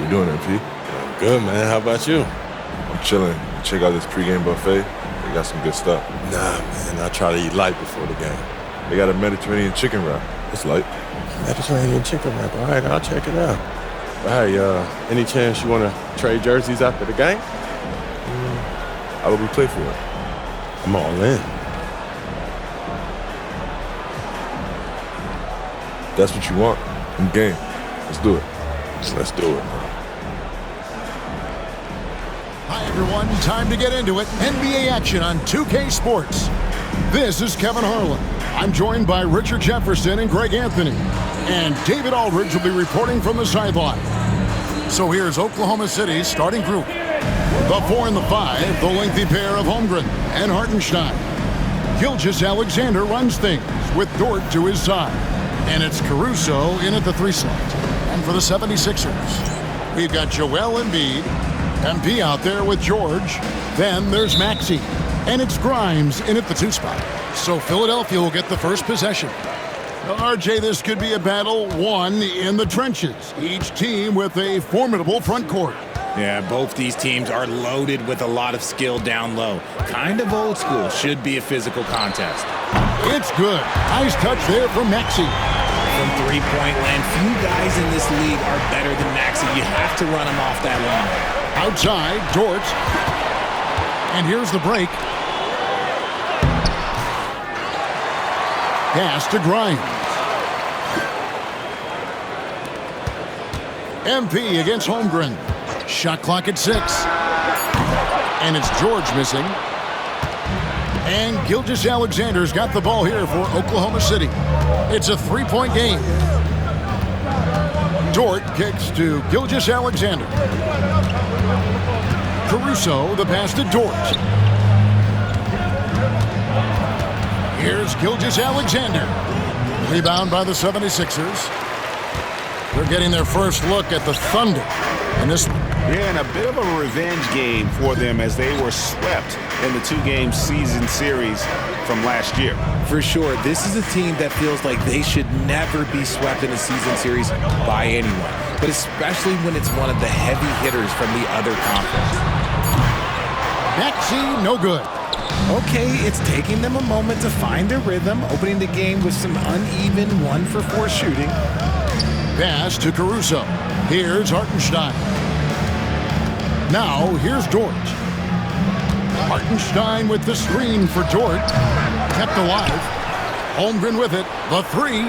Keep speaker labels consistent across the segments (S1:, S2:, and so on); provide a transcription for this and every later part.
S1: you doing, MP?
S2: Good, man. How about you?
S1: I'm chilling. Check out this pregame buffet. They got some good stuff.
S2: Nah, man. I try to eat light before the game.
S1: They got a Mediterranean chicken wrap. It's light.
S2: Mediterranean chicken wrap. All right, I'll check it out. Hey, any chance you want to trade jerseys after the game?
S1: How would we play for it?
S2: I'm all in.
S1: That's what you want. I'm game. Let's do it.
S2: Let's do it.
S3: Hi, everyone. Time to get into it. NBA action on 2K Sports. This is Kevin Harlan. I'm joined by Richard Jefferson and Greg Anthony. And David Aldridge will be reporting from the sideline. So here's Oklahoma City's starting group. The 4 and the 5, the lengthy pair of Holmgren and Hartenstein. Gilgeous-Alexander runs things with Dort to his side. And it's Caruso in at the 3 slot. And for the 76ers, we've got Joel Embiid, MP out there with George. Then there's Maxey. And it's Grimes in at the 2 spot. So Philadelphia will get the first possession. RJ, this could be a battle won in the trenches. Each team with a formidable front court.
S4: Yeah, both these teams are loaded with a lot of skill down low. Kind of old school. Should be a physical contest.
S3: It's good. Nice touch there from Maxey.
S4: From three-point land, few guys in this league are better than Maxey. You have to run him off that line.
S3: Outside, Dort. And here's the break. Pass to Grimes. MP against Holmgren. Shot clock at 6. And it's George missing. And Gilgeous-Alexander's got the ball here for Oklahoma City. It's a 3-point game. Dort kicks to Gilgeous-Alexander. Caruso, the pass to Dort. Here's Gilgeous-Alexander. Rebound by the 76ers. They're getting their first look at the Thunder in this one.
S5: Yeah, and a bit of a revenge game for them as they were swept in the 2-game season series from last year.
S4: For sure, this is a team that feels like they should never be swept in a season series by anyone, but especially when it's one of the heavy hitters from the other conference.
S3: Maxey, no good.
S4: Okay, it's taking them a moment to find their rhythm, opening the game with some uneven 1-for-4 shooting.
S3: Pass to Caruso. Here's Hartenstein. Now, here's Dort. Hartenstein with the screen for Dort. Kept alive. Holmgren with it. The 3.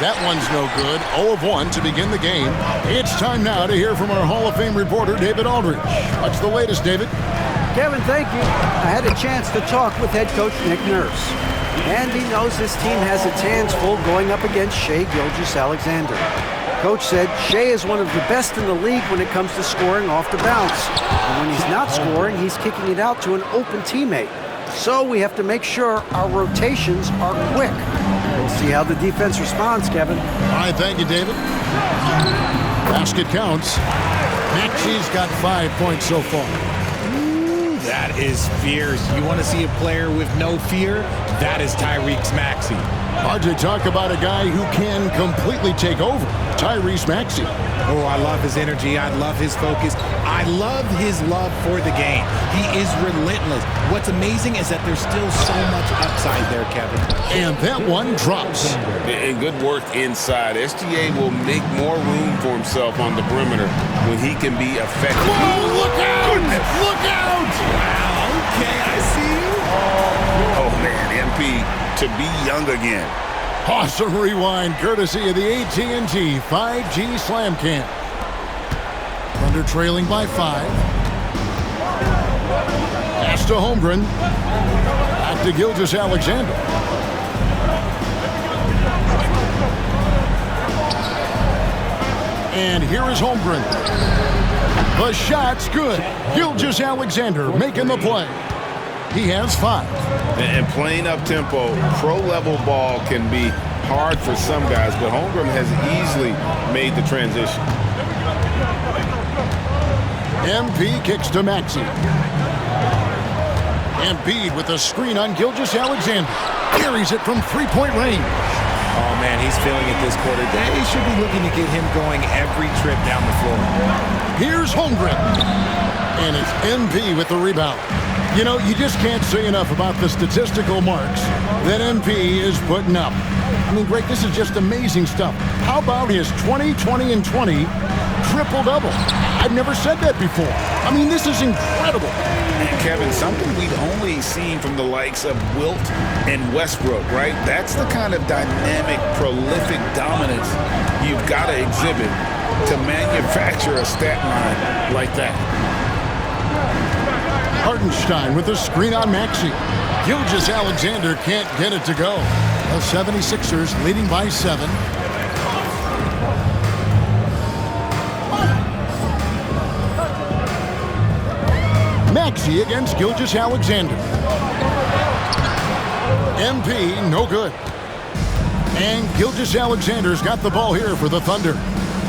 S3: That one's no good. 0 of 1 to begin the game. It's time now to hear from our Hall of Fame reporter, David Aldridge. What's the latest, David?
S6: Kevin, thank you. I had a chance to talk with head coach Nick Nurse. And he knows his team has its hands full going up against Shai Gilgeous-Alexander. Coach said Shai is one of the best in the league when it comes to scoring off the bounce. And when he's not scoring, he's kicking it out to an open teammate. So we have to make sure our rotations are quick. We'll see how the defense responds, Kevin.
S3: All right, thank you, David. Basket counts. Maxey's got 5 points so far.
S4: That is fierce. You want to see a player with no fear? That is Tyrese Maxey.
S3: Hard to talk about a guy who can completely take over. Tyrese Maxey.
S4: Oh, I love his energy. I love his focus. I love his love for the game. He is relentless. What's amazing is that there's still so much upside there, Kevin.
S3: And that one drops.
S5: And good work inside. SGA will make more room for himself on the perimeter when he can be effective.
S3: Whoa, look out! Goodness. Look out!
S4: Wow, okay, I see you.
S5: Oh, man, MP to be young again.
S3: Awesome rewind, courtesy of the AT&T 5G Slam Cam. Thunder trailing by 5. Pass to Holmgren. Back to Gilgeous-Alexander. And here is Holmgren. The shot's good. Gilgeous-Alexander making the play. He has 5.
S5: And playing up-tempo, pro-level ball can be hard for some guys, but Holmgren has easily made the transition.
S3: MP kicks to Maxey. Embiid with a screen on Gilgeous-Alexander. Carries it from 3-point range.
S4: Oh, man, he's feeling it this quarter. They should be looking to get him going every trip down the floor.
S3: Here's Holmgren. And it's MP with the rebound. You know, you just can't say enough about the statistical marks that MP is putting up. I mean, Greg, this is just amazing stuff. How about his 20, 20, and 20 triple-double? I've never said that before. I mean, this is incredible.
S5: And Kevin, something we've only seen from the likes of Wilt and Westbrook, right? That's the kind of dynamic, prolific dominance you've got to exhibit to manufacture a stat line like that.
S3: Hartenstein with the screen on Maxey. Gilgeous-Alexander can't get it to go. The 76ers leading by 7. Maxey against Gilgeous-Alexander. MP, no good. And Gilgeous-Alexander's got the ball here for the Thunder.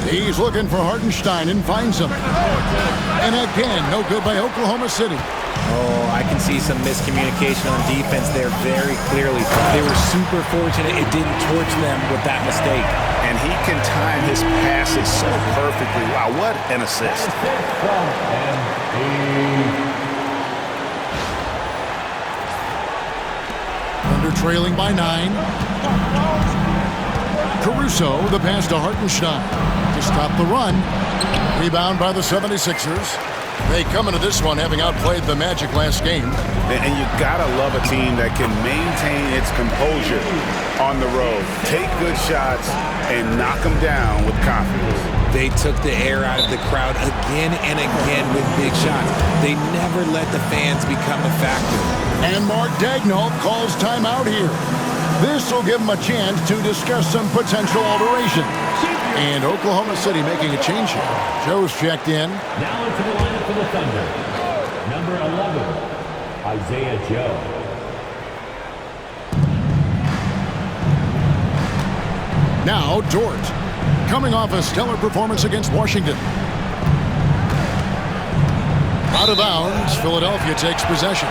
S3: He's looking for Hartenstein and finds him. And again, no good by Oklahoma City.
S4: Oh, I can see some miscommunication on defense there very clearly. They were super fortunate it didn't torch them with that mistake.
S5: And he can time his passes so perfectly. Wow, what an assist.
S3: Thunder trailing by 9. Caruso, the pass to Hartenstein to stop the run. Rebound by the 76ers. They come into this one having outplayed the Magic last game.
S5: And you gotta love a team that can maintain its composure on the road. Take good shots and knock them down with confidence.
S4: They took the air out of the crowd again and again with big shots. They never let the fans become a factor.
S3: And Mark Daigneault calls timeout here. This will give them a chance to discuss some potential alterations. And Oklahoma City making a change here. Joe's checked in.
S7: Now into the lineup for the Thunder. Number 11, Isaiah Joe.
S3: Now Dort, coming off a stellar performance against Washington. Out of bounds, Philadelphia takes possession.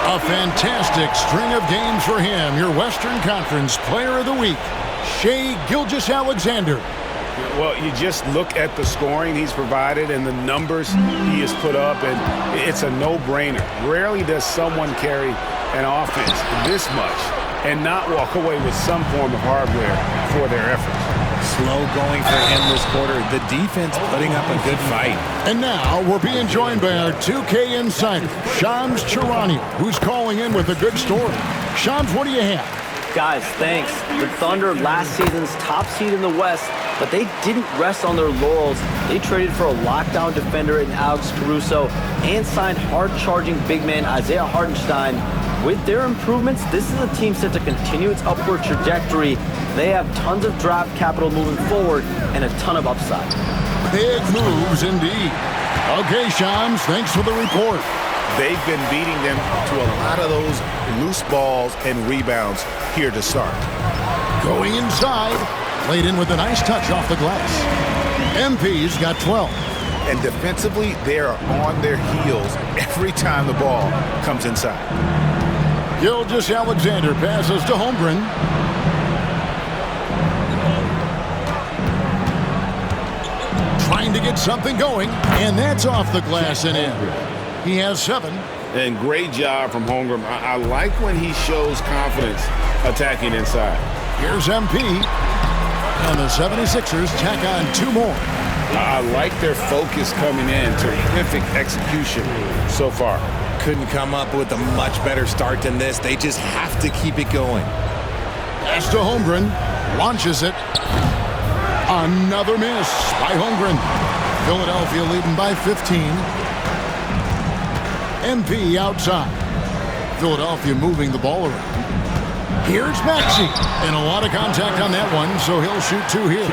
S3: A fantastic string of games for him. Your Western Conference Player of the Week, Shai Gilgeous-Alexander.
S5: Well, you just look at the scoring he's provided and the numbers he has put up, and it's a no-brainer. Rarely does someone carry an offense this much and not walk away with some form of hardware for their efforts.
S4: Slow going for him this quarter. The defense putting up a good fight.
S3: And now we're being joined by our 2K insider, Shams Charania, who's calling in with a good story. Shams, what do you have?
S8: Guys, thanks. The Thunder last season's top seed in the West, but they didn't rest on their laurels. They traded for a lockdown defender in Alex Caruso and signed hard-charging big man Isaiah Hartenstein. With their improvements, this is a team set to continue its upward trajectory. They have tons of draft capital moving forward and a ton of upside.
S3: Big moves indeed. Okay, Shams, thanks for the report.
S5: They've been beating them to a lot of those loose balls and rebounds here to start.
S3: Going inside, laid in with a nice touch off the glass. MP's got 12.
S5: And defensively, they are on their heels every time the ball comes inside.
S3: Gilgeous-Alexander passes to Holmgren. Trying to get something going, and that's off the glass and in. He has 7.
S5: And great job from Holmgren. I like when he shows confidence attacking inside.
S3: Here's MP. And the 76ers tack on 2 more.
S5: I like their focus coming in. Terrific execution so far.
S4: Couldn't come up with a much better start than this. They just have to keep it going.
S3: Pass to Holmgren. Launches it. Another miss by Holmgren. Philadelphia leading by 15. MP outside. Philadelphia moving the ball around. Here's Maxey. And a lot of contact on that one, so he'll shoot 2 here.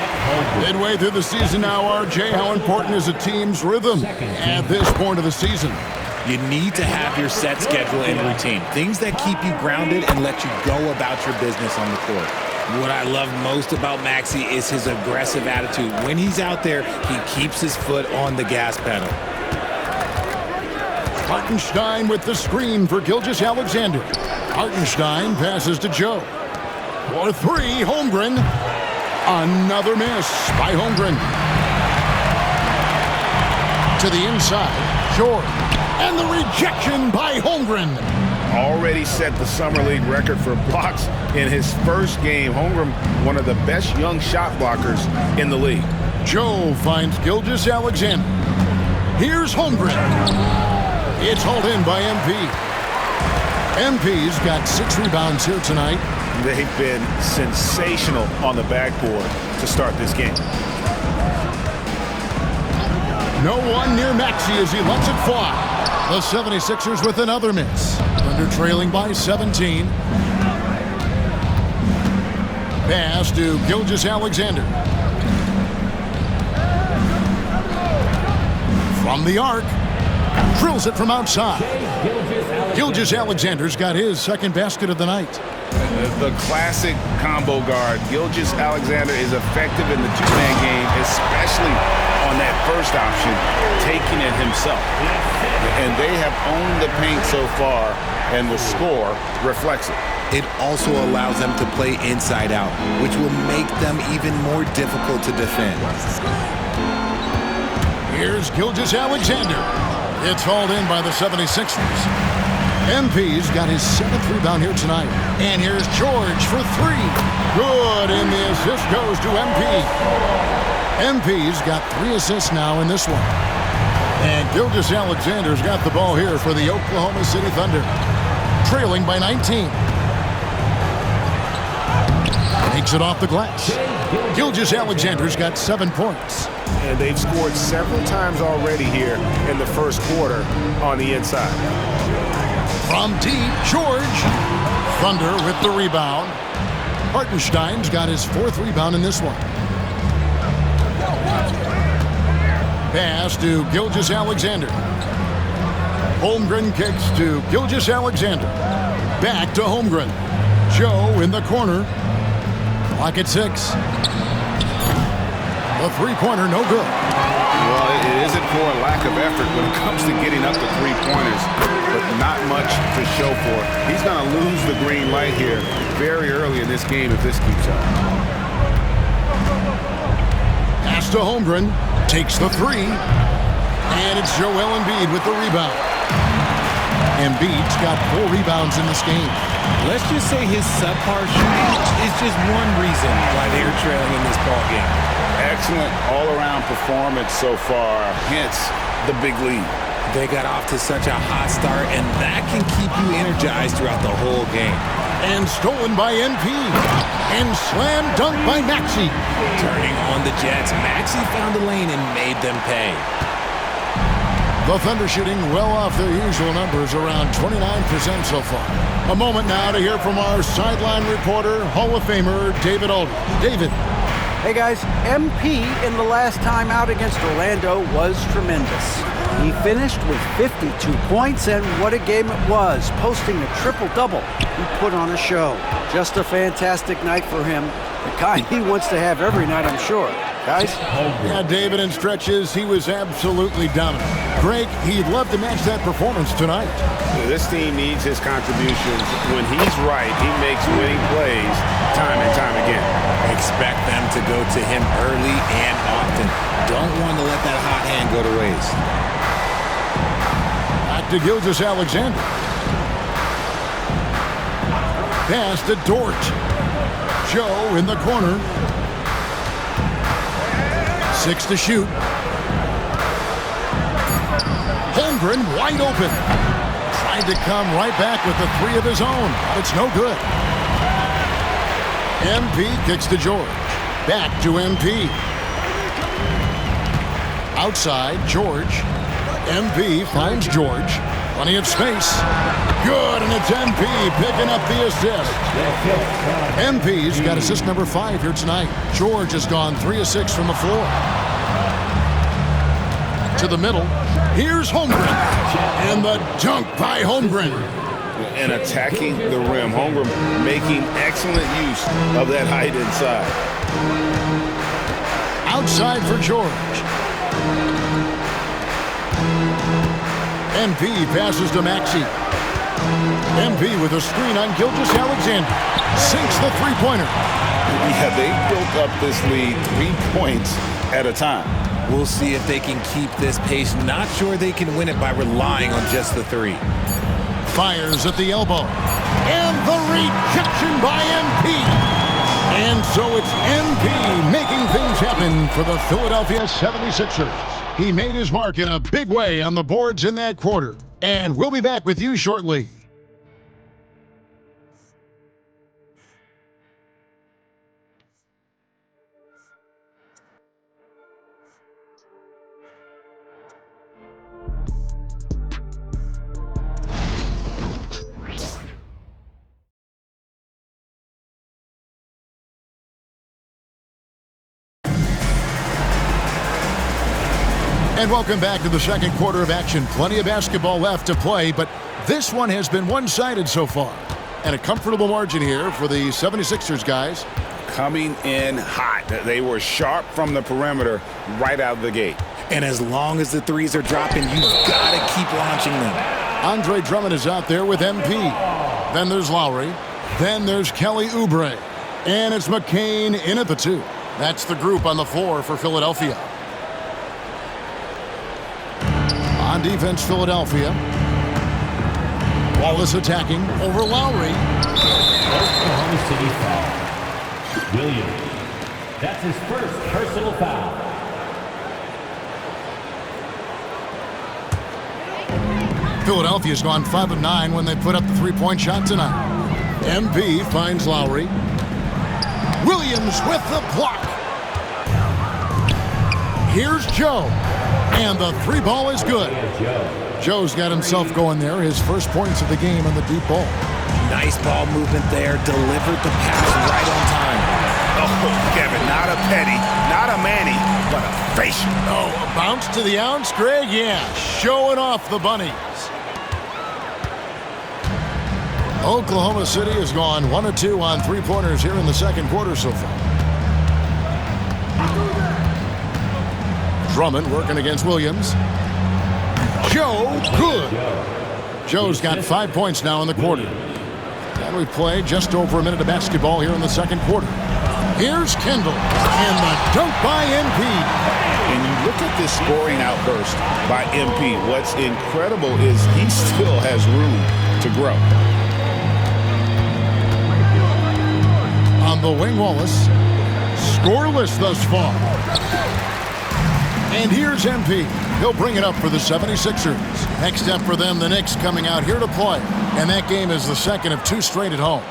S3: Midway through the season now, RJ, how important is a team's rhythm at this point of the season?
S4: You need to have your set schedule and routine. Things that keep you grounded and let you go about your business on the court. What I love most about Maxey is his aggressive attitude. When he's out there, he keeps his foot on the gas pedal. Hartenstein with the screen for Gilgeous-Alexander. Hartenstein passes to Joe.
S3: For three, Holmgren. Another miss by Holmgren. To the inside, George. And the rejection by Holmgren.
S5: Already set the Summer League record for blocks in his first game. Holmgren, one of the best young shot blockers in the league.
S3: Joe finds Gilgeous-Alexander. Here's Holmgren. It's hauled in by MP. MP's got 6 rebounds here tonight.
S5: They've been sensational on the backboard to start this game.
S3: No one near Maxey as he lets it fly. The 76ers with another miss. Thunder trailing by 17. Pass to Gilgeous-Alexander. From the arc. Drills it from outside. Gilgeous-Alexander's got his second basket of the night.
S5: The classic combo guard. Gilgeous-Alexander is effective in the two-man game, especially on that first option, taking it himself. And they have owned the paint so far, and the score reflects it.
S4: It also allows them to play inside out, which will make them even more difficult to defend.
S3: Here's Gilgeous-Alexander. It's hauled in by the 76ers. MP's got his 7th rebound here tonight. And here's George for 3. Good, and the assist goes to MP. MP's got 3 assists now in this one. And Gilgeous-Alexander's got the ball here for the Oklahoma City Thunder. Trailing by 19. Takes it off the glass. Gilgeous-Alexander's got 7 points.
S5: And they've scored several times already here in the first quarter on the inside.
S3: From deep, George. Thunder with the rebound. Hartenstein's got his 4th rebound in this one. Pass to Gilgeous-Alexander. Holmgren kicks to Gilgeous-Alexander. Back to Holmgren. Joe in the corner. Clock at 6. The three-pointer, no good.
S5: Well, it isn't for a lack of effort when it comes to getting up to three-pointers, but not much to show for it. He's going to lose the green light here very early in this game if this keeps up.
S3: Pass to Holmgren. Takes the 3. And it's Joel Embiid with the rebound. Embiid's got 4 rebounds in this game.
S4: Let's just say his subpar shooting is just one reason why they're trailing in this ballgame.
S5: Excellent all-around performance so far, hence the big lead.
S4: They got off to such a hot start, and that can keep you energized throughout the whole game.
S3: And stolen by MP. And slam dunk by Maxey.
S4: Turning on the Jets, Maxey found a lane and made them pay.
S3: The Thunder shooting well off their usual numbers, around 29% so far. A moment now to hear from our sideline reporter, Hall of Famer David Aldridge. David.
S6: Hey guys, MP in the last time out against Orlando was tremendous. He finished with 52 points, and what a game it was, posting a triple-double. He put on a show. Just a fantastic night for him, the kind he wants to have every night, I'm sure. Guys?
S3: Yeah, David, in stretches, he was absolutely dominant. Greg, he'd love to match that performance tonight.
S5: This team needs his contributions. When he's right, he makes winning plays time and time again.
S4: Expect them to go to him early and often. Don't want to let that hot hand go to waste.
S3: Back to Gilgeous-Alexander. Pass to Dort. Joe in the corner. 6 to shoot. Holmgren wide open. Tried to come right back with the 3 of his own, but it's no good. MP kicks to George. Back to MP. Outside, George. MP finds George. Plenty of space. Good, and it's MP picking up the assist. MP's got assist number 5 here tonight. George has gone 3 of 6 from the floor. To the middle. Here's Holmgren. And the dunk by Holmgren.
S5: And attacking the rim. Holmgren making excellent use of that height inside.
S3: Outside for George. MP passes to Maxey. MP with a screen on Gilgeous-Alexander. sinks the three-pointer.
S5: Yeah, they built up this lead 3 points at a time.
S4: We'll see if they can keep this pace. Not sure they can win it by relying on just the three.
S3: Fires at the elbow. And the rejection by MP. And so it's MP making things happen for the Philadelphia 76ers. He made his mark in a big way on the boards in that quarter. And we'll be back with you shortly. And welcome back to the second quarter of action. Plenty of basketball left to play, but this one has been one-sided so far. And a comfortable margin here for the 76ers guys.
S5: Coming in hot. They were sharp from the perimeter right out of the gate.
S4: And as long as the threes are dropping, you've got to keep launching them.
S3: Andre Drummond is out there with MP. Then there's Lowry. Then there's Kelly Oubre. And it's McCain in at the two. That's the group on the floor for Philadelphia. On defense, Philadelphia. Wallace attacking over Lowry.
S7: Oklahoma City foul. Williams. That's his first personal foul.
S3: Philadelphia's gone 5 of 9 when they put up the three-point shot tonight. MP finds Lowry. Williams with the block. Here's Joe. And the three ball is good. Joe's got himself going there. His first points of the game on the deep ball.
S4: Nice ball movement there. Delivered the pass right on time.
S5: Oh, Kevin, not a petty, not a Manny, but a facial.
S3: Oh, a bounce to the ounce, Greg? Yeah, showing off the bunnies. Oklahoma City has gone 1 of 2 on three-pointers here in the second quarter so far. Drummond working against Williams. Joe, good. Joe's got 5 points now in the quarter. And we play just over a minute of basketball here in the second quarter. Here's Kendall, and the dunk by MP.
S5: And you look at this scoring outburst by MP. What's incredible is he still has room to grow.
S3: On the wing, Wallace. Scoreless thus far. And here's MP. He'll bring it up for the 76ers. Next up for them, the Knicks coming out here to play. And that game is the second of 2 straight at home.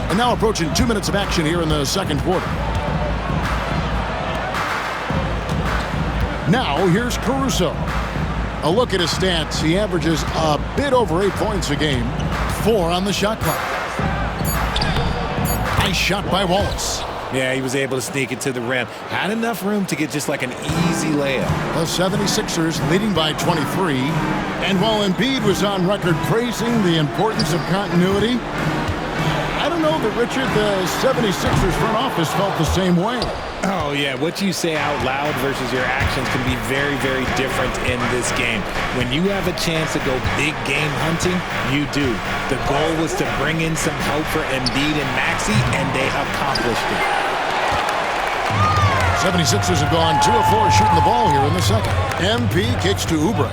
S3: And now approaching 2 minutes of action here in the second quarter. Now here's Caruso. A look at his stats. He averages a bit over 8 points a game. 4 on the shot clock. Nice shot by Wallace.
S4: Yeah, he was able to sneak it to the rim. Had enough room to get just like an easy layup.
S3: The 76ers leading by 23. And while Embiid was on record praising the importance of continuity, I don't know that, Richard, the 76ers front office felt the same way.
S4: Oh, yeah. What you say out loud versus your actions can be very, very different in this game. When you have a chance to go big game hunting, you do. The goal was to bring in some help for Embiid and Maxey, and they accomplished it.
S3: 76ers have gone 2 of 4 shooting the ball here in the second. MP kicks to Oubre.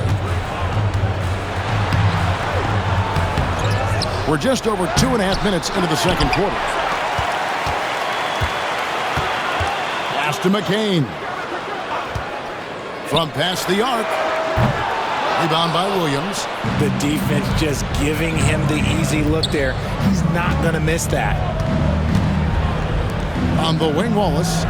S3: We're just over 2.5 minutes into the second quarter. Pass to McCain. From past the arc. Rebound by Williams.
S4: The defense just giving him the easy look there. He's not going to miss that.
S3: On the wing, Wallace.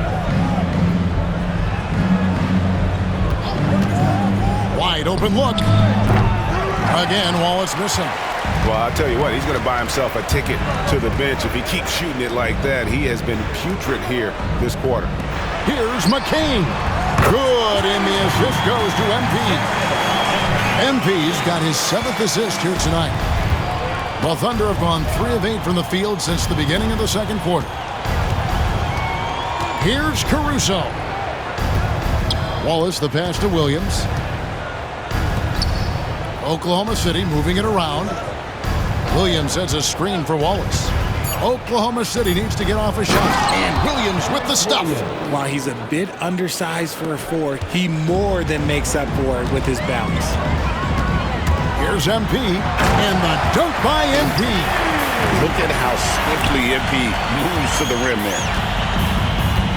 S3: Wide open look. Again, Wallace missing.
S5: Well, I'll tell you what, he's going to buy himself a ticket to the bench. If he keeps shooting it like that, he has been putrid here this quarter.
S3: Here's McCain. Good, and the assist goes to MP. MP's got his 7th assist here tonight. The Thunder have gone 3 of 8 from the field since the beginning of the second quarter. Here's Caruso. Wallace, the pass to Williams. Oklahoma City moving it around. Williams sets a screen for Wallace. Oklahoma City needs to get off a shot. And Williams with the stuff.
S4: While he's a bit undersized for a 4, he more than makes up for it with his bounce.
S3: Here's MP, and the dunk by MP.
S5: Look at how swiftly MP moves to the rim there.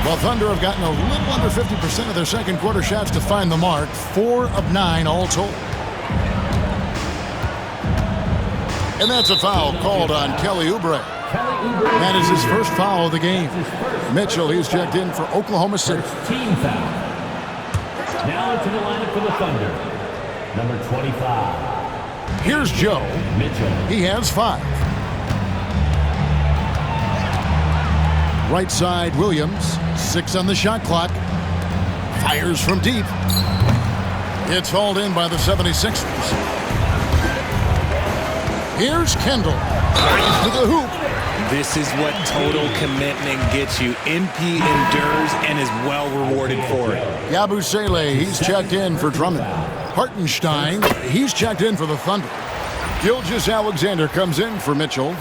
S3: Well, Thunder have gotten a little under 50% of their second quarter shots to find the mark. 4 of 9 all told. And that's a foul called on Kelly Oubre. That is his first foul of the game. Mitchell, he's checked in for Oklahoma City.
S7: Team foul. Now into the lineup for the Thunder. Number 25.
S3: Here's Joe.
S7: Mitchell.
S3: He has 5. Right side, Williams. 6 on the shot clock. Fires from deep. It's hauled in by the 76ers. Here's Kendall. Drives to the hoop.
S4: This is what total commitment gets you. NP endures and is well rewarded for it.
S3: Yabusele, he's checked in for Drummond. Hartenstein, he's checked in for the Thunder. Gilgeous-Alexander comes in for Mitchell.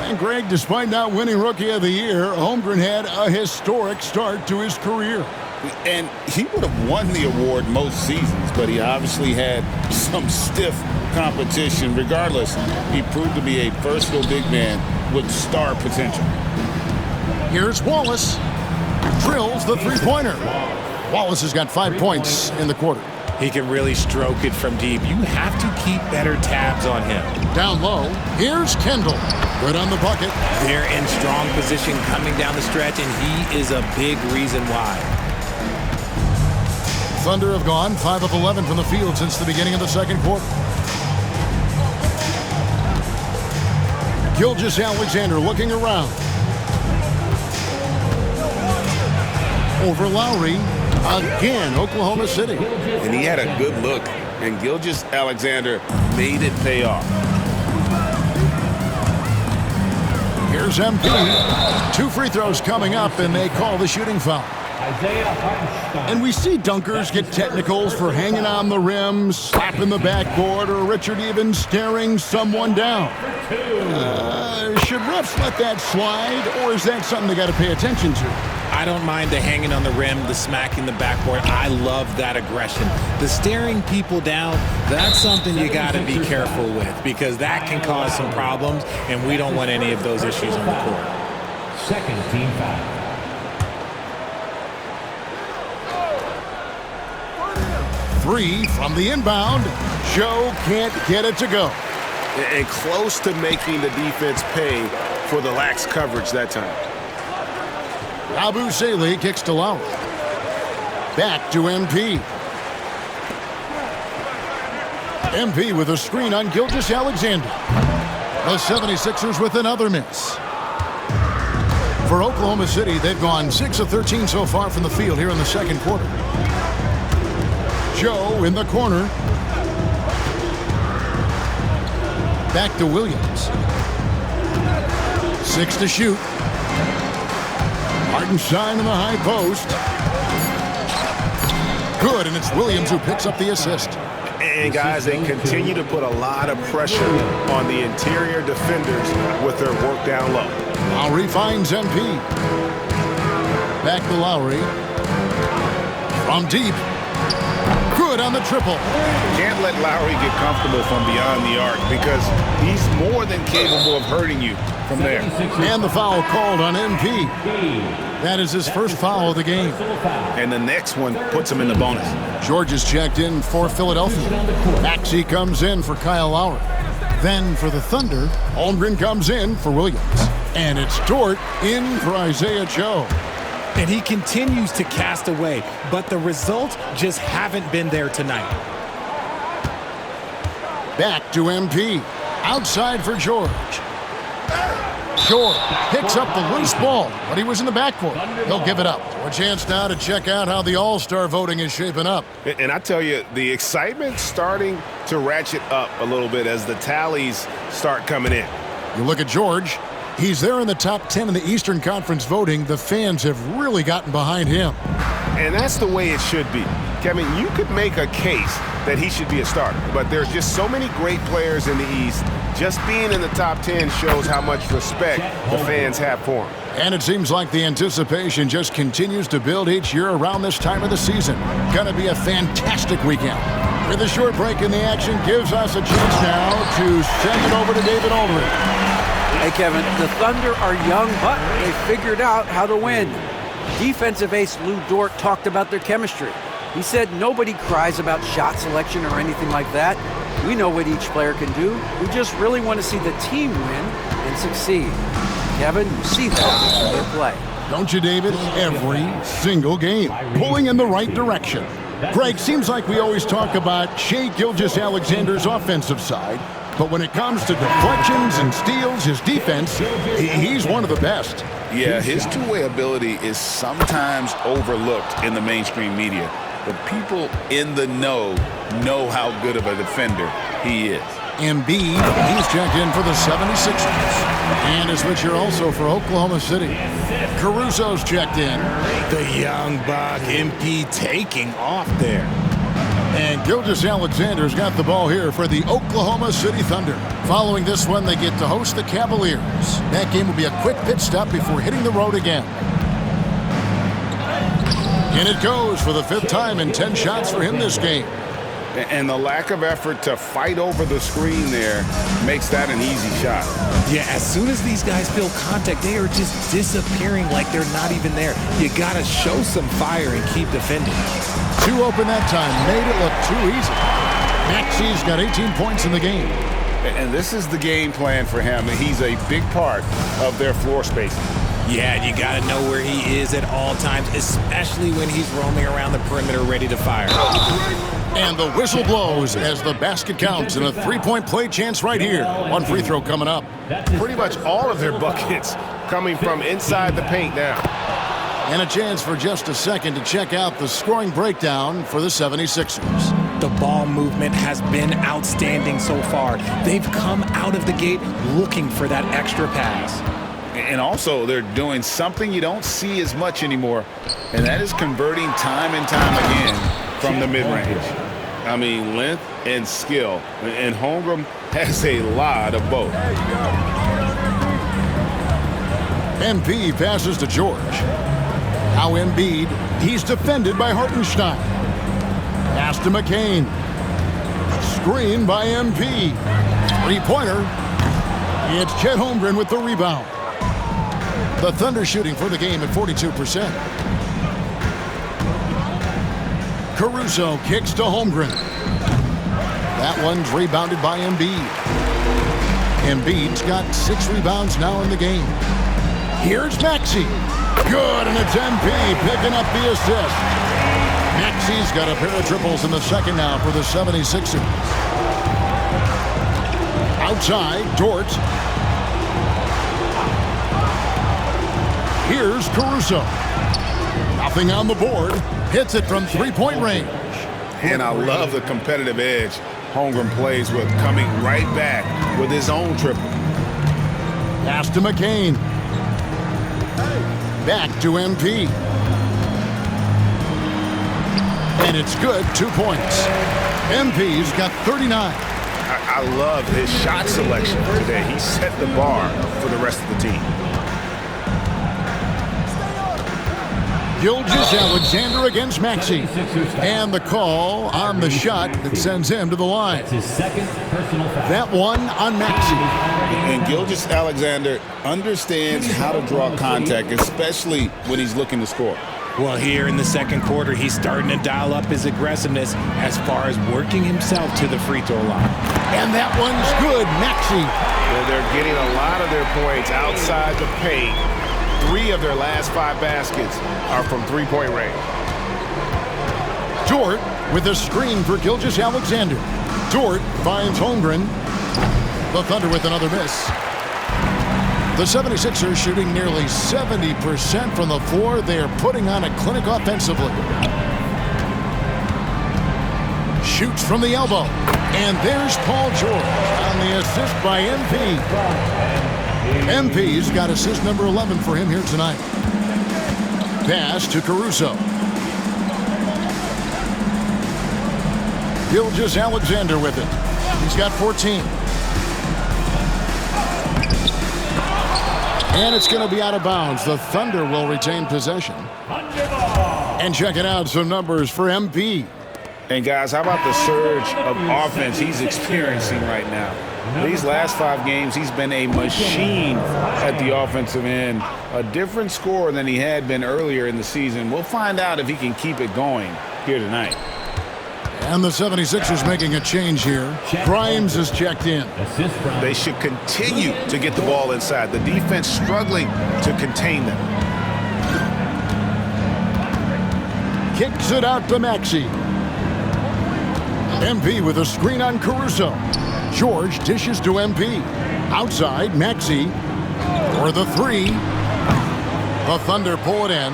S3: And Greg, despite not winning Rookie of the Year, Holmgren had a historic start to his career.
S5: And he would have won the award most seasons, but he obviously had some stiff competition. Regardless, he proved to be a versatile big man with star potential.
S3: Here's Wallace. Drills the three-pointer. Wallace has got 5 points in the quarter.
S4: He can really stroke it from deep. You have to keep better tabs on him.
S3: Down low, here's Kendall. Good on the bucket.
S4: They're in strong position coming down the stretch, and he is a big reason why.
S3: Thunder have gone 5 of 11 from the field since the beginning of the second quarter. Gilgeous-Alexander looking around. Over Lowry. Again, Oklahoma City.
S5: And he had a good look, and Gilgeous-Alexander made it pay off.
S3: Here's MP. 2 free throws coming up, and they call the shooting foul. And we see dunkers get technicals for hanging on the rim, slapping the backboard, or Richard even staring someone down. Should refs let that slide, or is that something they got to pay attention to?
S4: I don't mind the hanging on the rim, the smacking the backboard. I love that aggression. The staring people down, that's something you got to be careful with because that can cause some problems, and we don't want any of those issues on the court.
S7: Second team foul.
S3: Three from the inbound. Joe can't get it to go.
S5: And close to making the defense pay for the lax coverage that time.
S3: Yabusele kicks to Lowry. Back to MP. MP with a screen on Gilgeous-Alexander. The 76ers with another miss. For Oklahoma City, they've gone 6 of 13 so far from the field here in the second quarter. Joe in the corner. Back to Williams. 6 to shoot. Hartenstein in the high post. Good, and it's Williams who picks up the assist.
S5: And guys, they continue to put a lot of pressure on the interior defenders with their work down low.
S3: Lowry finds MP. Back to Lowry. From deep. Good on the triple.
S5: Can't let Lowry get comfortable from beyond the arc because he's more than capable of hurting you from there.
S3: And the foul called on MP. That is his first foul of the game.
S5: And the next one puts him in the bonus.
S3: George is checked in for Philadelphia. Maxey comes in for Kyle Lowry. Then for the Thunder, Holmgren comes in for Williams. And it's Dort in for Isaiah Joe.
S4: And he continues to cast away, but the results just haven't been there tonight.
S3: Back to MP. Outside for George. George picks up the loose ball, but he was in the backcourt. He'll give it up. A chance now to check out how the All-Star voting is shaping up.
S5: And I tell you, the excitement's starting to ratchet up a little bit as the tallies start coming in.
S3: You look at George. He's there in the top 10 in the Eastern Conference voting. The fans have really gotten behind him.
S5: And that's the way it should be. Kevin, you could make a case that he should be a starter. But there's just so many great players in the East. Just being in the top 10 shows how much respect the fans have for him.
S3: And it seems like the anticipation just continues to build each year around this time of the season. Gonna be a fantastic weekend. With a short break in the action gives us a chance now to send it over to David Aldridge.
S6: Hey, Kevin, the Thunder are young, but they figured out how to win. Defensive ace Lou Dort talked about their chemistry. He said nobody cries about shot selection or anything like that. We know what each player can do. We just really want to see the team win and succeed. Kevin, you see that in their play.
S3: Don't you, David? Every single game, pulling in the right direction. Greg, seems like we always talk about Shai Gilgeous-Alexander's offensive side, but when it comes to deflections and steals, his defense, he's one of the best.
S4: Yeah, his two-way ability is sometimes overlooked in the mainstream media, but people in the know how good of a defender he is.
S3: Embiid, he's checked in for the 76ers. And a switch here also for Oklahoma City. Caruso's checked in.
S4: The young buck, Embiid taking off there.
S3: And Gilgeous-Alexander's got the ball here for the Oklahoma City Thunder. Following this one, they get to host the Cavaliers. That game will be a quick pit stop before hitting the road again. And it goes for the 5th time in 10 shots for him this game.
S5: And the lack of effort to fight over the screen there makes that an easy shot.
S4: Yeah, as soon as these guys feel contact, they are just disappearing like they're not even there. You got to show some fire and keep defending.
S3: 2 open that time, made it look too easy. Maxi's got 18 points in the game.
S5: And this is the game plan for him. He's a big part of their floor spacing.
S4: Yeah, you got to know where he is at all times, especially when he's roaming around the perimeter ready to fire.
S3: And the whistle blows as the basket counts and a 3-point play chance right here. One free throw coming up.
S5: Pretty much all of their buckets coming from inside the paint now.
S3: And a chance for just a second to check out the scoring breakdown for the 76ers.
S4: The ball movement has been outstanding so far. They've come out of the gate looking for that extra pass.
S5: And also, they're doing something you don't see as much anymore, and that is converting time and time again from the mid-range. I mean, length and skill, and Holmgren has a lot of both.
S3: Embiid passes to George. Now Embiid, he's defended by Hartenstein. Pass to McCain. Screen by Embiid. 3-pointer. It's Chet Holmgren with the rebound. The Thunder shooting for the game at 42%. Caruso kicks to Holmgren. That one's rebounded by Embiid. Embiid's got 6 rebounds now in the game. Here's Maxey. Good, and it's MP picking up the assist. Maxey's got a pair of triples in the second now for the 76ers. Outside, Dort. Here's Caruso. Nothing on the board. Hits it from 3-point range.
S5: And I love the competitive edge Holmgren plays with, coming right back with his own triple.
S3: Pass to McCain. Back to MP. And it's good, 2 points. MP's got 39.
S5: I love his shot selection today. He set the bar for the rest of the team.
S3: Gilgeous-Alexander against Maxey. And the call on the shot that sends him to the line.
S7: That's his second personal foul.
S3: That one on Maxey.
S4: And Gilgeous-Alexander understands how to draw contact, especially when he's looking to score. Well, here in the second quarter, he's starting to dial up his aggressiveness as far as working himself to the free throw line.
S3: And that one's good, Maxey.
S5: They're getting a lot of their points outside the paint. 3 of their last 5 baskets are from 3-point range.
S3: Dort with a screen for Gilgeous-Alexander. Dort finds Holmgren. The Thunder with another miss. The 76ers shooting nearly 70% from the floor. They are putting on a clinic offensively. Shoots from the elbow. And there's Paul George on the assist by MP. MP's got assist number 11 for him here tonight. Pass to Caruso. Gilgeous Alexander with it. He's got 14. And it's going to be out of bounds. The Thunder will retain possession. And checking out some numbers for MP.
S5: And guys, how about the surge of offense he's experiencing right now? These last 5 games, he's been a machine at the offensive end. A different scorer than he had been earlier in the season. We'll find out if he can keep it going here tonight.
S3: And the 76ers making a change here. Grimes is checked in.
S5: They should continue to get the ball inside. The defense struggling to contain them.
S3: Kicks it out to Maxey. MP with a screen on Caruso. George dishes to MP. Outside, Maxey for the 3. The Thunder pull it in.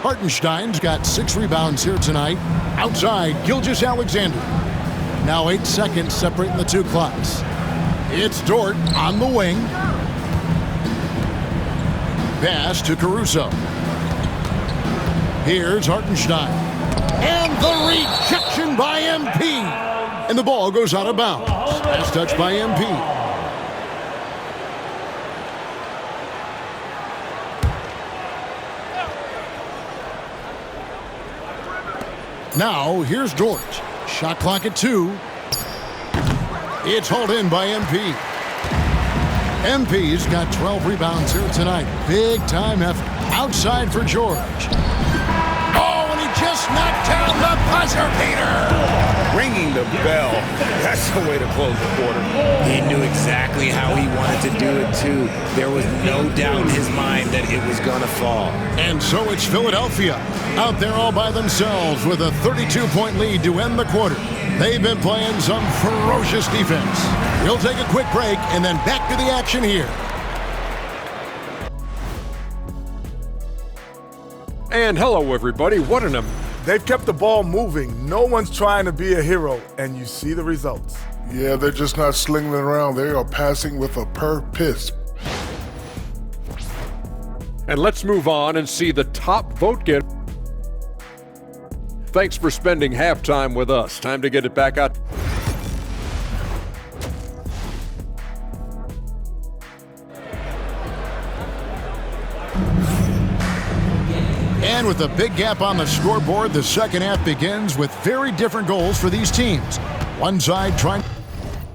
S3: Hartenstein's got 6 rebounds here tonight. Outside, Gilgeous Alexander. Now 8 seconds separating the 2 clocks. It's Dort on the wing. Pass to Caruso. Here's Hartenstein. And the rejection by MP. And the ball goes out of bounds. Last touch by MP. Now, here's Dort. Shot clock at 2. It's hauled in by MP. MP's got 12 rebounds here tonight. Big time effort. Outside for George. Oh, and he just knocked down the buzzer beater.
S5: Ringing the bell. That's the way to close the quarter.
S4: He knew exactly how he wanted to do it, too. There was no doubt in his mind that it was going to fall.
S3: And so it's Philadelphia out there all by themselves with a 32-point lead to end the quarter. They've been playing some ferocious defense. We'll take a quick break and then back to the action here.
S2: And hello, everybody.
S9: They've kept the ball moving. No one's trying to be a hero, and you see the results.
S1: Yeah, they're just not slinging it around. They are passing with a purpose.
S2: And let's move on and see the top vote getter. Thanks for spending halftime with us. Time to get it back out.
S3: And with a big gap on the scoreboard, the second half begins with very different goals for these teams. One side trying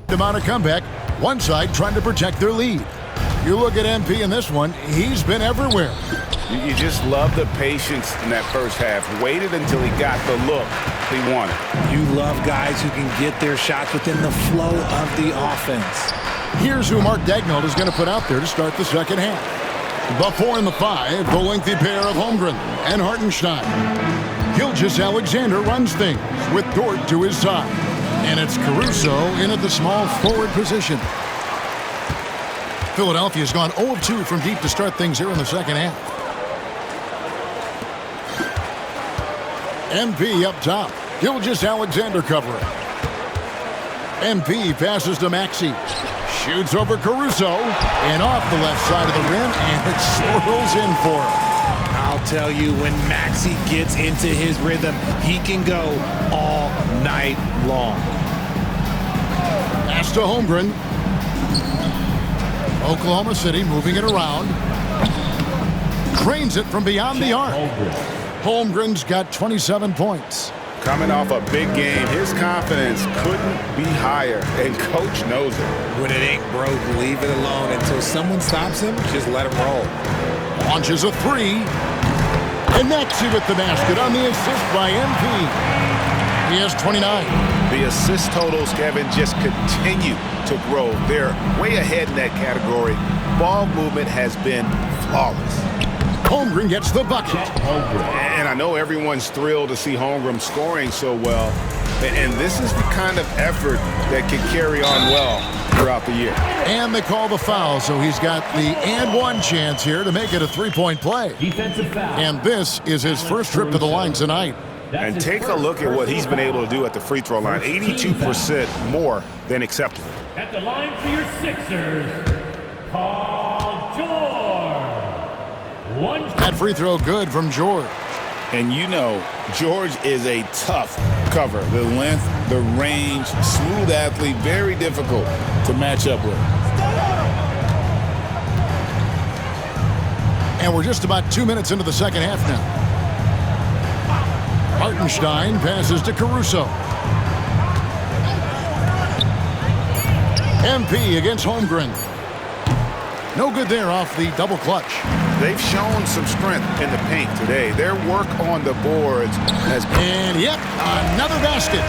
S3: to mount a comeback, one side trying to protect their lead. You look at MP in this one, he's been everywhere.
S5: You just love the patience in that first half. Waited until he got the look he wanted.
S4: You love guys who can get their shots within the flow of the offense.
S3: Here's who Mark Daigneault is going to put out there to start the second half. The 4 and the 5, the lengthy pair of Holmgren and Hartenstein. Gilgeous Alexander runs things with Dort to his side. And it's Caruso in at the small forward position. Philadelphia's gone 0 of 2 from deep to start things here in the second half. MP up top. Gilgeous Alexander covering. MP passes to Maxey. Shoots over Caruso and off the left side of the rim, and it swirls in for him.
S4: I'll tell you, when Maxey gets into his rhythm, he can go all night long.
S3: Pass to Holmgren. Oklahoma City moving it around. Trains it from beyond the arc. Holmgren's got 27 points.
S5: Coming off a big game, his confidence couldn't be higher, and coach knows it.
S4: When it ain't broke, leave it alone until someone stops him. Just let him roll.
S3: Launches a 3. And Maxey with the basket on the assist by MP. He has 29.
S5: The assist totals, Kevin, just continue to grow. They're way ahead in that category. Ball movement has been flawless.
S3: Holmgren gets the bucket.
S5: And I know everyone's thrilled to see Holmgren scoring so well. And this is the kind of effort that can carry on well throughout the year.
S3: And they call the foul, so he's got the and one chance here to make it a 3-point play.
S7: Defensive foul.
S3: And this is his first trip to the line tonight.
S5: And take a look at what he's been able to do at the free throw line. 82% more than acceptable.
S7: At the line for your Sixers, Paul George.
S3: That free throw good from George.
S5: And you know, George is a tough
S10: cover. The length, the range, smooth athlete, very difficult to match up with.
S3: And we're just about 2 minutes into the second half now. Hartenstein passes to Caruso. MP against Holmgren. No good there off the double clutch.
S10: They've shown some strength in the paint today. Their work on the boards has been...
S3: And yep, another basket.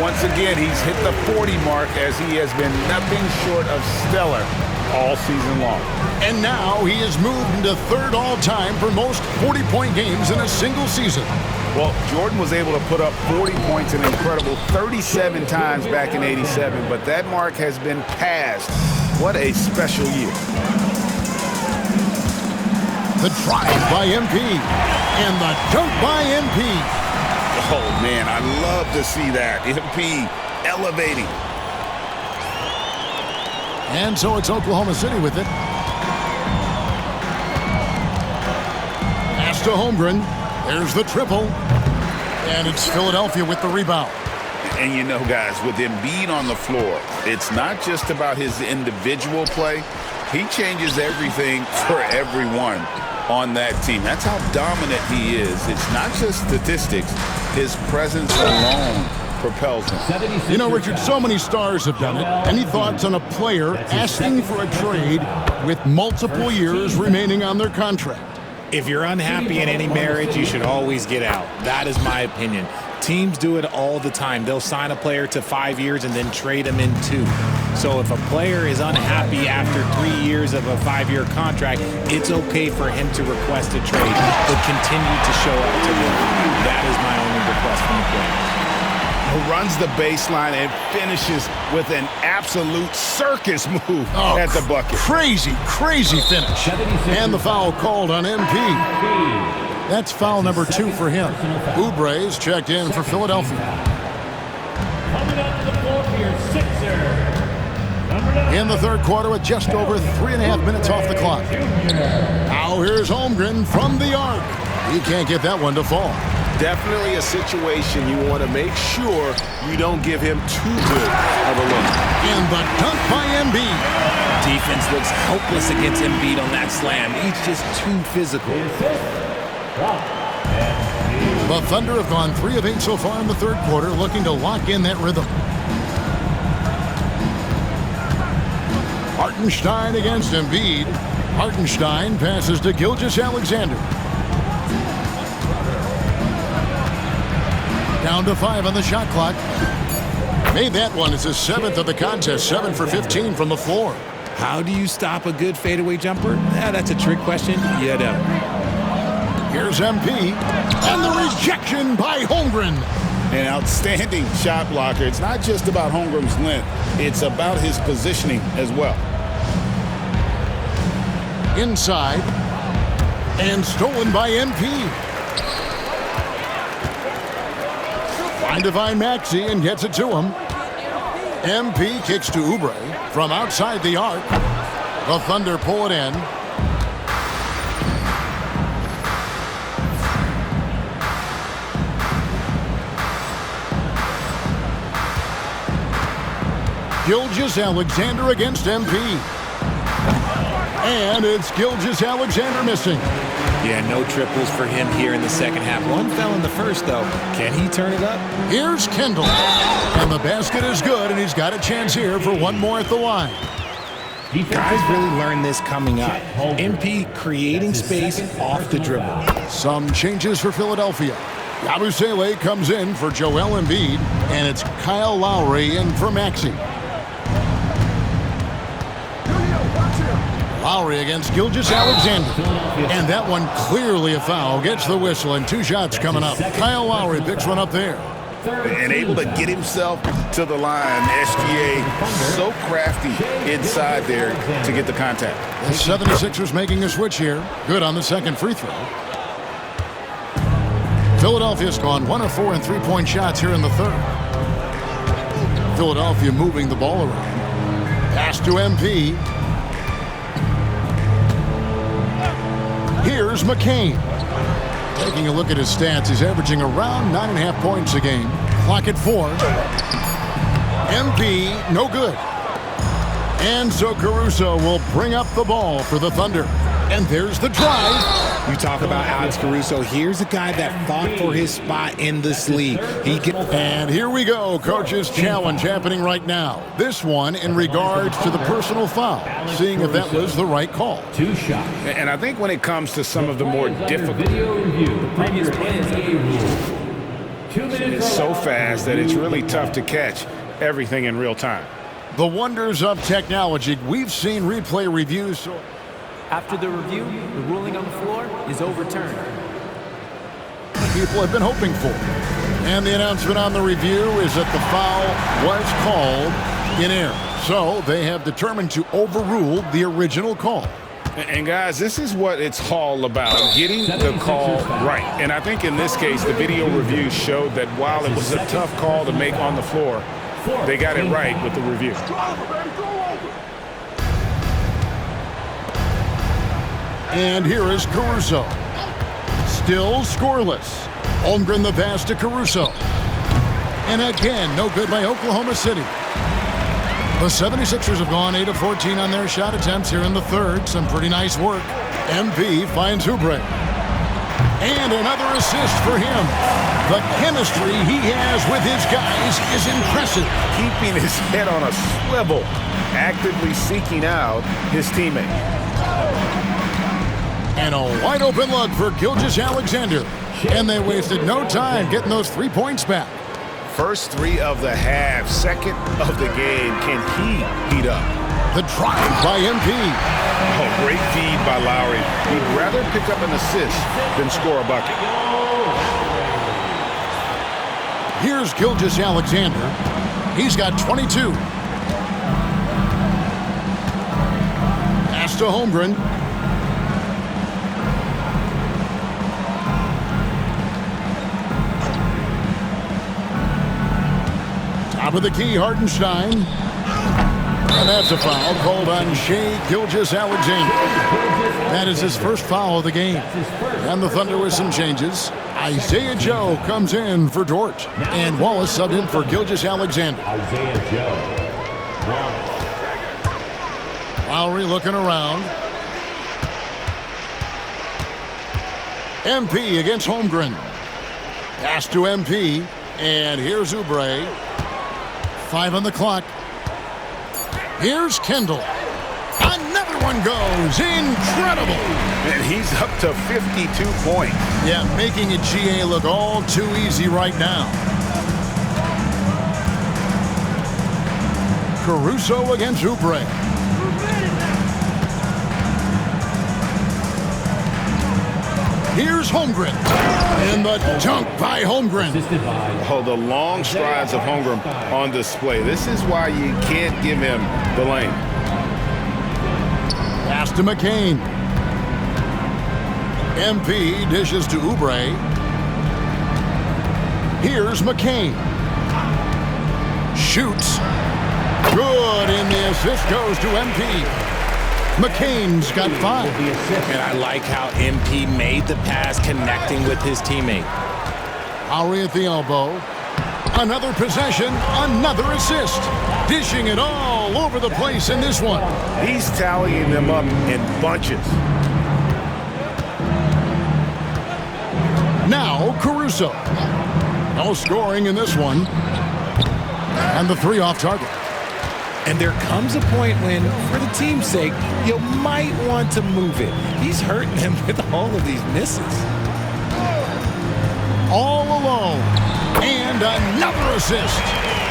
S10: Once again, he's hit the 40 mark as he has been nothing short of stellar all season long.
S3: And now he has moved into third all-time for most 40-point games in a single season.
S10: Well, Jordan was able to put up 40 points an incredible 37 times back in '87, but that mark has been passed. What a special year.
S3: The drive by MP and the dunk by MP.
S10: Oh, man, I love to see that. MP elevating.
S3: And so it's Oklahoma City with it. Pass to Holmgren. There's the triple. And it's Philadelphia with the rebound.
S10: And you know, guys, with Embiid on the floor, it's not just about his individual play. He changes everything for everyone on that team. That's how dominant he is. It's not just statistics. His presence alone propels him.
S3: You know, Richard, so many stars have done it. Any thoughts on a player asking for a trade with multiple years remaining on their contract?
S4: If you're unhappy in any marriage, you should always get out. That is my opinion. Teams do it all the time. They'll sign a player to 5 years and then trade him in 2. So if a player is unhappy after 3 years of a 5-year contract, it's okay for him to request a trade, but continue to show up to work. That is my only request from the player.
S10: Who runs the baseline and finishes with an absolute circus move at the bucket.
S3: Crazy, crazy finish. And the foul called on MP. That's foul number 2 for him. Oubre's checked in for Philadelphia.
S7: Coming up to the floor for your sixer.
S3: In the third quarter with just over 3.5 minutes off the clock. Now here's Holmgren from the arc. He can't get that one to fall.
S2: Definitely a situation you want to make sure you don't give him too good of a look.
S3: And the dunk by Embiid.
S4: Defense looks helpless against Embiid on that slam. He's just too physical.
S3: The Thunder have gone 3 of 8 so far in the third quarter, looking to lock in that rhythm. Hartenstein against Embiid. Hartenstein passes to Gilgeous-Alexander. Down to 5 on the shot clock. Made that one. It's his 7th of the contest. 7 for 15 from the floor.
S4: How do you stop a good fadeaway jumper? That's a trick question. You know.
S3: Here's MP. And the rejection by Holmgren.
S10: An outstanding shot blocker. It's not just about Holmgren's length. It's about his positioning as well.
S3: Inside. And stolen by MP. Trying to find Maxey and gets it to him. MP kicks to Oubre from outside the arc. The Thunder pull it in. Gilgeous-Alexander against MP. And it's Gilgeous-Alexander missing.
S4: Yeah, no triples for him here in the second half. One fell in the first, though. Can he turn it up?
S3: Here's Kendall. And the basket is good, and he's got a chance here for one more at the line.
S4: Guys really learned this coming up. MP creating space off the dribble.
S3: Some changes for Philadelphia. Yabusele comes in for Joel Embiid, and it's Kyle Lowry in for Maxey. Lowry against Gilgeous-Alexander. And that one clearly a foul. Gets the whistle, and 2 shots coming up. Kyle Lowry picks one up there.
S10: And able to get himself to the line. SGA so crafty inside there to get the contact.
S3: The 76ers making a switch here. Good on the second free throw. Philadelphia's gone 1 of 4 in 3-point shots here in the third. Philadelphia moving the ball around. Pass to MP. Here's McCain. Taking a look at his stats, he's averaging around 9.5 points a game. Clock at 4. MP, no good. And so Caruso will bring up the ball for the Thunder. And there's the drive.
S4: You talk about Alex Caruso. Here's a guy that fought for his spot in this league.
S3: And here we go, coach's challenge happening right now. This one in regards to the personal foul, seeing if that was the right call.
S7: 2 shots.
S5: And I think when it comes to some of the more difficult, it's so fast that it's really tough to catch everything in real time.
S3: The wonders of technology. We've seen replay reviews.
S11: After the review, the ruling on the floor is overturned.
S3: People have been hoping for. And the announcement on the review is that the foul was called in error. So they have determined to overrule the original call.
S5: And guys, this is what it's all about, getting the call right. And I think in this case, the video review showed that while it was a tough call to make on the floor, they got it right with the review.
S3: And here is Caruso. Still scoreless. Holmgren the pass to Caruso. And again, no good by Oklahoma City. The 76ers have gone 8 of 14 on their shot attempts here in the third. Some pretty nice work. MP finds Oubre. And another assist for him. The chemistry he has with his guys is impressive.
S5: Keeping his head on a swivel, actively seeking out his teammate.
S3: And a wide open look for Gilgeous-Alexander. And they wasted no time getting those 3 points back.
S5: First 3 of the half, second of the game. Can he heat up?
S3: The drive by MP.
S5: Oh, great feed by Lowry. He'd rather pick up an assist than score a bucket.
S3: Here's Gilgeous-Alexander. He's got 22. Pass to Holmgren. Top of the key, Hartenstein. And that's a foul called on Shai Gilgeous-Alexander. That is his first foul of the game. And the Thunder with some changes. Isaiah Joe comes in for Dort. And Wallace subbed in for Gilgeous-Alexander.
S7: Isaiah Joe.
S3: Lowry looking around. MP against Holmgren. Pass to MP. And here's Oubre. 5 on the clock. Here's Kendall. Another one goes. Incredible.
S5: And he's up to 52 points.
S3: Yeah, making a GA look all too easy right now. Caruso against Oubre. Here's Holmgren. And the dunk by Holmgren.
S5: Oh, the long strides of Holmgren on display. This is why you can't give him the lane.
S3: Pass to McCain. MP dishes to Oubre. Here's McCain. Shoots. Good, and the assist goes to MP. McCain's got 5.
S4: And I like how MP made the pass connecting with his teammate.
S3: Lowry at the elbow. Another possession, another assist. Dishing it all over the place in this one.
S5: He's tallying them up in bunches.
S3: Now Caruso. No scoring in this one. And the 3 off target.
S4: And there comes a point when, for the team's sake, you might want to move it. He's hurting them with all of these misses.
S3: All alone. And another assist.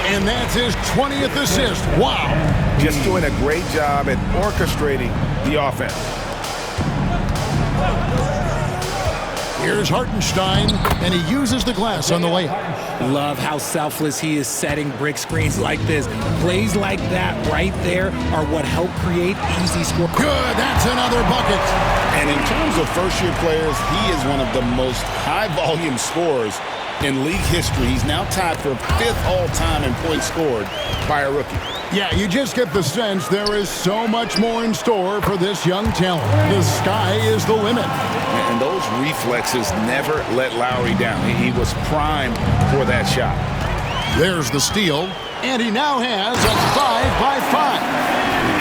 S3: And that's his 20th assist. Wow.
S5: Just doing a great job at orchestrating the offense.
S3: Here's Hartenstein, and he uses the glass on the layup.
S4: Love how selfless he is setting brick screens like this. Plays like that right there are what help create easy score.
S3: Good, that's another bucket.
S5: And in terms of first-year players, he is one of the most high-volume scorers in league history. He's now tied for 5th all-time in points scored by a rookie.
S3: Yeah, you just get the sense there is so much more in store for this young talent. The sky is the limit.
S10: And those reflexes never let Lowry down. He was primed for that shot.
S3: There's the steal, and he now has a 5-by-5.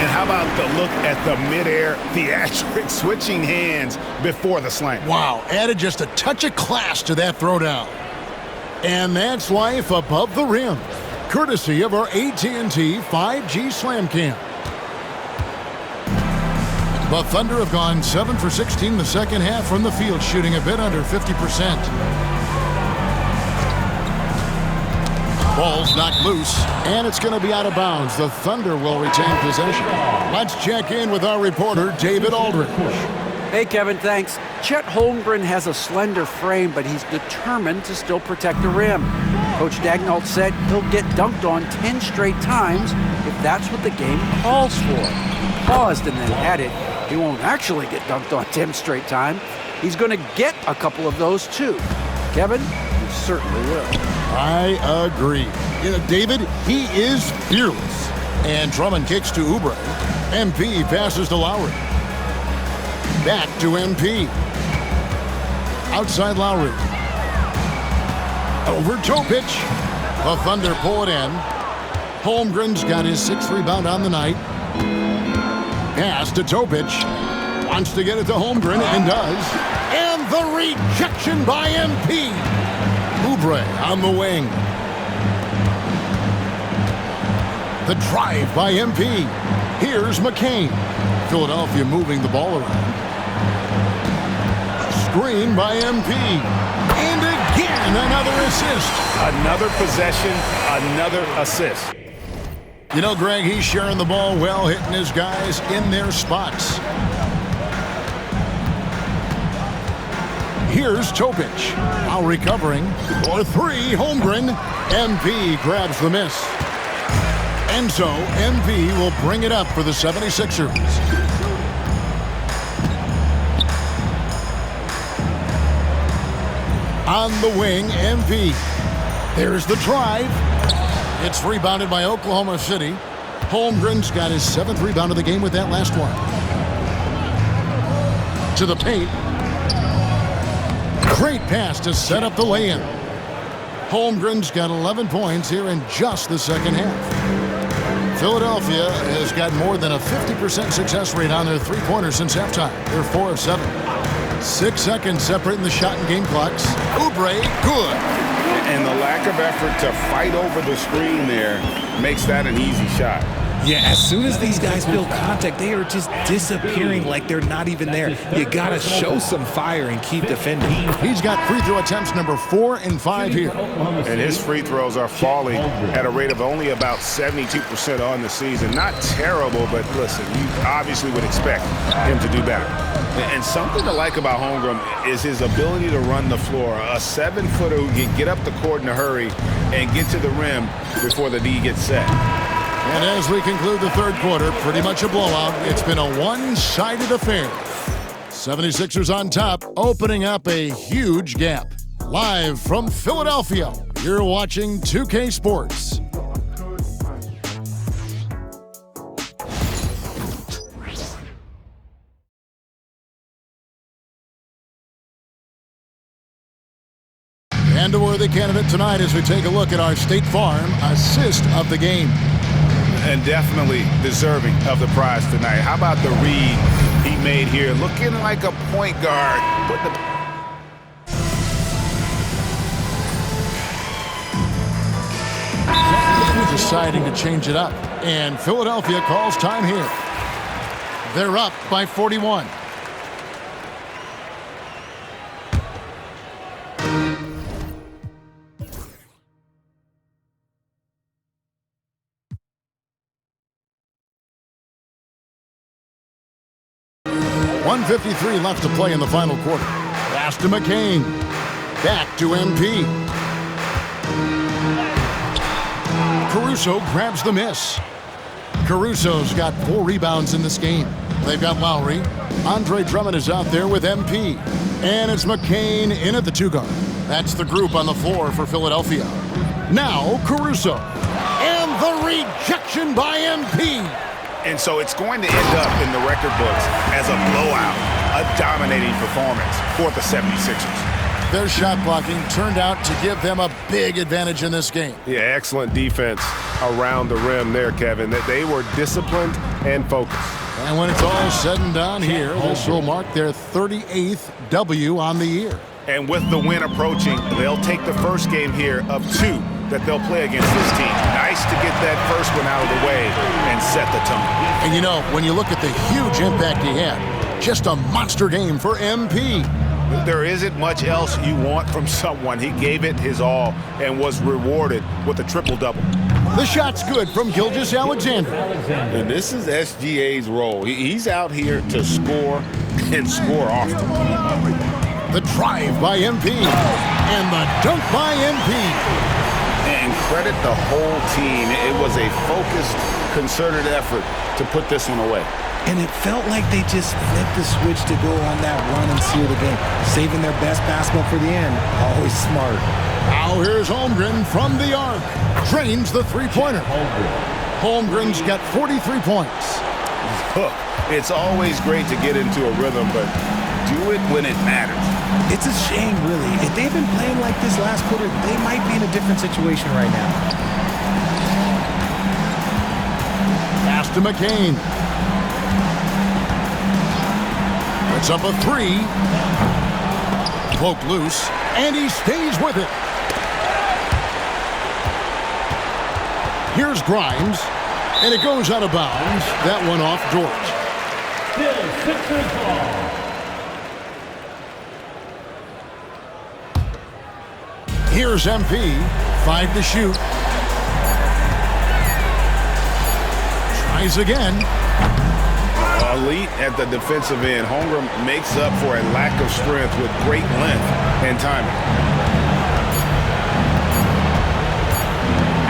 S5: And how about the look at the midair theatrics, switching hands before the slam.
S3: Wow, added just a touch of class to that throwdown. And that's life above the rim, courtesy of our AT&T 5G Slam Cam. The Thunder have gone 7 for 16 the second half from the field, shooting a bit under 50%. Ball's knocked loose, and it's going to be out of bounds. The Thunder will retain possession. Let's check in with our reporter, David Aldridge.
S6: Hey, Kevin, thanks. Chet Holmgren has a slender frame, but he's determined to still protect the rim. Coach Dagnall said he'll get dunked on 10 straight times if that's what the game calls for. He paused and then added, he won't actually get dunked on 10 straight times. He's going to get a couple of those, too. Kevin, he certainly will.
S3: I agree. You know, David, he is fearless. And Drummond kicks to Oubre. MP passes to Lowry. Back to MP. Outside Lowry. Over Topic. The Thunder pull it in. Holmgren's got his 6th rebound on the night. Pass to Topic. Wants to get it to Holmgren and does. And the rejection by MP. Oubre on the wing. The drive by MP. Here's McCain. Philadelphia moving the ball around. Screen by MP. And again, another assist.
S5: Another possession, another assist.
S3: You know, Greg, he's sharing the ball well, hitting his guys in their spots. Here's Topic. While recovering for 3, Holmgren. MP grabs the miss. And so, MP will bring it up for the 76ers. On the wing, MP. There's the drive. It's rebounded by Oklahoma City. Holmgren's got his 7th rebound of the game with that last one. To the paint. Great pass to set up the lay-in. Holmgren's got 11 points here in just the second half. Philadelphia has got more than a 50% success rate on their three-pointers since halftime. They're 4 of 7. 6 seconds separating the shot and game clocks. Oubre, good.
S10: And the lack of effort to fight over the screen there makes that an easy shot.
S4: Yeah, as soon as these guys feel contact, they are just disappearing like they're not even there. You got to show some fire and keep defending.
S3: He's got free throw attempts number 4 and 5 here.
S5: And his free throws are falling at a rate of only about 72% on the season. Not terrible, but listen, you obviously would expect him to do better.
S10: And something to like about Holmgren is his ability to run the floor. A 7-footer who can get up the court in a hurry and get to the rim before the D gets set.
S3: And as we conclude the third quarter, pretty much a blowout. It's been a one-sided affair. 76ers on top, opening up a huge gap. Live from Philadelphia, you're watching 2K Sports. And a worthy candidate tonight as we take a look at our State Farm assist of the game.
S5: And definitely deserving of the prize tonight. How about the read he made here? Looking like a point guard.
S3: Deciding to change it up. And Philadelphia calls time here. They're up by 41. .153 left to play in the final quarter. Pass to McCain. Back to MP. Caruso grabs the miss. Caruso's got 4 rebounds in this game. They've got Lowry. Andre Drummond is out there with MP. And it's McCain in at the 2-guard. That's the group on the floor for Philadelphia. Now Caruso. And the rejection by MP.
S10: And so it's going to end up in the record books as a blowout, a dominating performance for the 76ers.
S3: Their shot blocking turned out to give them a big advantage in this game.
S5: Yeah, excellent defense around the rim there, Kevin. That they were disciplined and focused.
S3: And when it's all said and done here, this will mark their 38th W on the year.
S10: And with the win approaching, they'll take the first game here of 2 that they'll play against this team. Nice to get that first one out of the way and set the tone.
S3: And you know, when you look at the huge impact he had, just a monster game for MP.
S10: There isn't much else you want from someone. He gave it his all and was rewarded with a triple-double.
S3: The shot's good from Gilgeous-Alexander.
S10: And this is SGA's role. He's out here to score and score often.
S3: The drive by MP and the dunk by MP.
S10: And credit the whole team. It was a focused, concerted effort to put this one away.
S4: And it felt like they just flipped the switch to go on that run and seal the game. Saving their best basketball for the end. Always smart.
S3: Now here's Holmgren from the arc. Drains the three-pointer. Holmgren's got 43 points.
S10: Look, it's always great to get into a rhythm, but do it when it matters.
S4: It's a shame, really. If they've been playing like this last quarter, they might be in a different situation right now.
S3: Pass to McCain. Puts up a 3. Poked loose, and he stays with it. Here's Grimes, and it goes out of bounds. That one off George.
S7: Still Sixers ball.
S3: Here's MP, 5 to shoot. Tries again.
S10: Elite at the defensive end. Holmgren makes up for a lack of strength with great length and timing.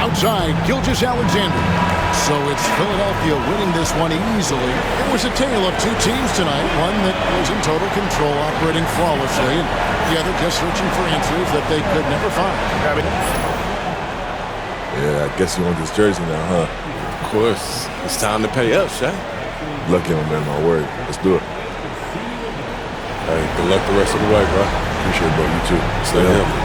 S3: Outside, Gilgeous-Alexander. So it's Philadelphia winning this one easily. It was a tale of 2 teams tonight. One that was in total control, operating flawlessly, and the other just searching for answers that they could never find.
S2: Yeah, I guess you want this jersey now, huh? Of course. It's time to pay up, Shay. Lucky on man, my word. Let's do it. Hey, good luck the rest of the way, bro. Appreciate it, bro. You too. Stay healthy.